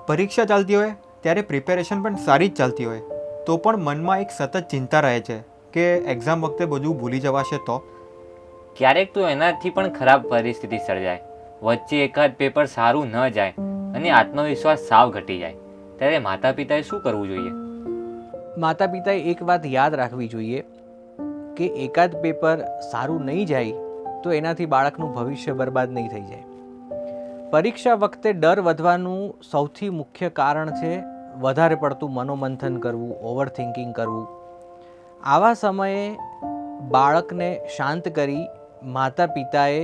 પરીક્ષા ચાલતી હોય ત્યારે પ્રિપેરેશન પણ સારી જ ચાલતી હોય તો પણ મનમાં એક સતત ચિંતા રહે છે કે એક્ઝામ વખતે બધું ભૂલી જવાશે તો. ક્યારેક તો એનાથી પણ ખરાબ પરિસ્થિતિ સર્જાય, વચ્ચે એકાદ પેપર સારું ન જાય અને આત્મવિશ્વાસ સાવ ઘટી જાય, ત્યારે માતા પિતાએ શું કરવું જોઈએ? માતા પિતાએ એક વાત યાદ રાખવી જોઈએ કે એકાદ પેપર સારું નહીં જાય તો એનાથી બાળકનું ભવિષ્ય બરબાદ નહીં થઈ જાય. પરીક્ષા વખતે ડર વધવાનું સૌથી મુખ્ય કારણ છે વધારે પડતું મનોમંથન કરવું, ઓવર થિંકિંગ કરવું. આવા સમયે બાળકને શાંત કરી માતા પિતાએ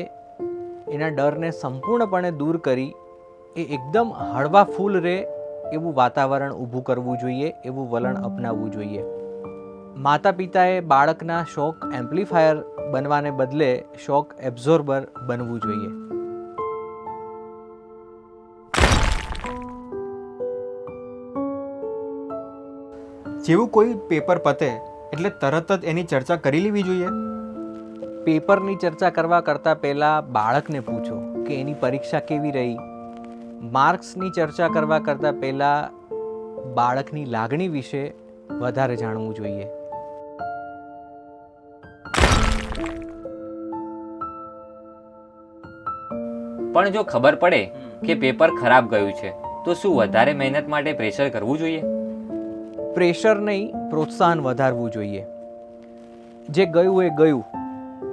એના ડરને સંપૂર્ણપણે દૂર કરી એ એકદમ હળવા ફૂલ રહે એવું વાતાવરણ ઊભું કરવું જોઈએ, એવું વલણ અપનાવવું જોઈએ. માતા પિતાએ બાળકના શોક એમ્પ્લીફાયર બનવાને બદલે શોક એબ્ઝોર્બર બનવું જોઈએ. જેવું કોઈ પેપર પતે એટલે તરત જ એની ચર્ચા કરી લેવી જોઈએ. પેપરની ચર્ચા કરવા કરતાં પહેલાં બાળકને પૂછો કે એની પરીક્ષા કેવી રહી. માર્ક્સની ચર્ચા કરવા કરતાં પહેલાં બાળકની લાગણી વિશે વધારે જાણવું જોઈએ. પણ જો ખબર પડે કે પેપર ખરાબ ગયું છે તો શું વધારે મહેનત માટે પ્રેશર કરવું જોઈએ? પ્રેશર નહીં, પ્રોત્સાહન વધારવું જોઈએ. જે ગયું એ ગયું,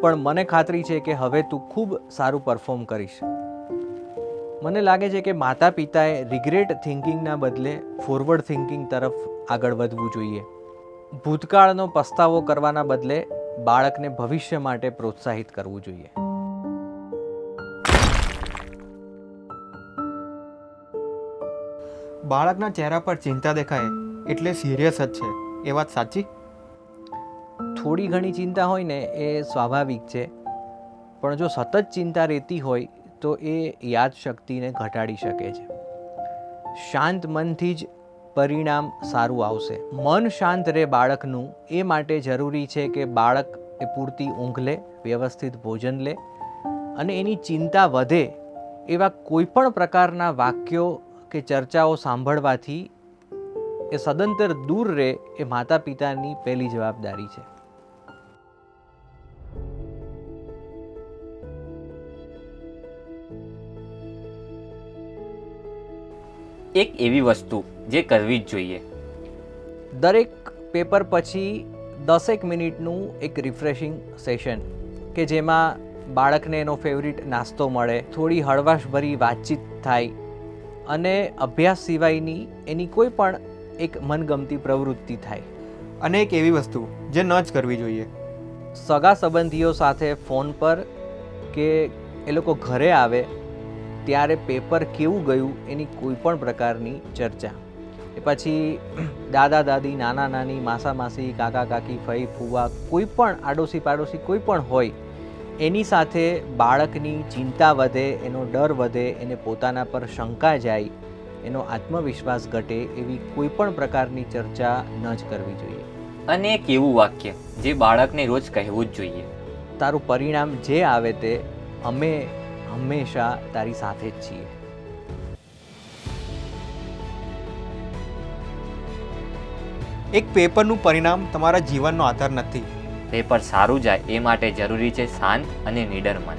પણ મને ખાતરી છે કે હવે તું ખૂબ સારું પરફોર્મ કરીશ. મને લાગે છે કે માતા પિતાએ રિગ્રેટ થિંકિંગના બદલે ફોરવર્ડ થિંકિંગ તરફ આગળ વધવું જોઈએ. ભૂતકાળનો પસ્તાવો કરવાના બદલે બાળકને ભવિષ્ય માટે પ્રોત્સાહિત કરવું જોઈએ. બાળકના ચહેરા પર ચિંતા દેખાય એટલે સિરિયસ જ છે, એ વાત સાચી? થોડી ઘણી ચિંતા હોય ને એ સ્વાભાવિક છે, પણ જો સતત ચિંતા રહેતી હોય તો એ યાદશક્તિને ઘટાડી શકે છે. શાંત મનથી જ પરિણામ સારું આવશે. મન શાંત રહે બાળકનું, એ માટે જરૂરી છે કે બાળક એ પૂરતી ઊંઘ લે, વ્યવસ્થિત ભોજન લે અને એની ચિંતા વધે એવા કોઈ પણ પ્રકારના વાક્યો કે ચર્ચાઓ સાંભળવાથી એ સદંતર દૂર રહે એ માતા પિતાની પહેલી જવાબદારી છે. એક એવી વસ્તુ જે કરવી જ જોઈએ. દરેક પેપર પછી 10 મિનિટનું એક રિફ્રેશિંગ સેશન કે જેમાં બાળકને એનો ફેવરિટ નાસ્તો મળે, થોડી હળવાશભરી વાતચીત થાય અને અભ્યાસ સિવાયની એની કોઈ પણ એક મનગમતી પ્રવૃત્તિ થાય. અને એક એવી વસ્તુ જે ન જ કરવી જોઈએ. સગા સંબંધીઓ સાથે ફોન પર કે એ લોકો ઘરે આવે ત્યારે પેપર કેવું ગયું એની કોઈ પણ પ્રકારની ચર્ચા. એ પછી દાદા દાદી, નાના નાની, માસા માસી, કાકા કાકી, ફઈ ફુવા, કોઈ પણ આડોશી પાડોશી કોઈ પણ હોય એની સાથે બાળકની ચિંતા વધે, એનો ડર વધે, એને પોતાના પર શંકા જાય, એનો આત્મવિશ્વાસ ઘટે એવી કોઈ પણ પ્રકારની ચર્ચા ન જ કરવી જોઈએ. અને એક એવું વાક્ય જે બાળકને રોજ કહેવું જ જોઈએ: તારું પરિણામ જે આવે તે અમે હંમેશા તારી સાથે જ છીએ. એક પેપરનું પરિણામ તમારા જીવનનો આધાર નથી. પેપર સારું જાય એ માટે જરૂરી છે શાંત અને નીડર મન.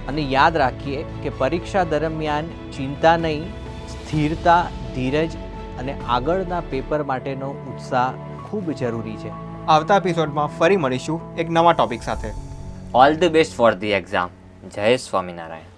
અને યાદ રાખીએ કે પરીક્ષા દરમિયાન ચિંતા નહીં, સ્થિરતા, ધીરજ અને આગળના પેપર માટેનો ઉત્સાહ ખૂબ જરૂરી છે. આવતા એપિસોડમાં ફરી મળીશું એક નવા ટોપિક સાથે. All the best for the exam. જય સ્વામિનારાયણ.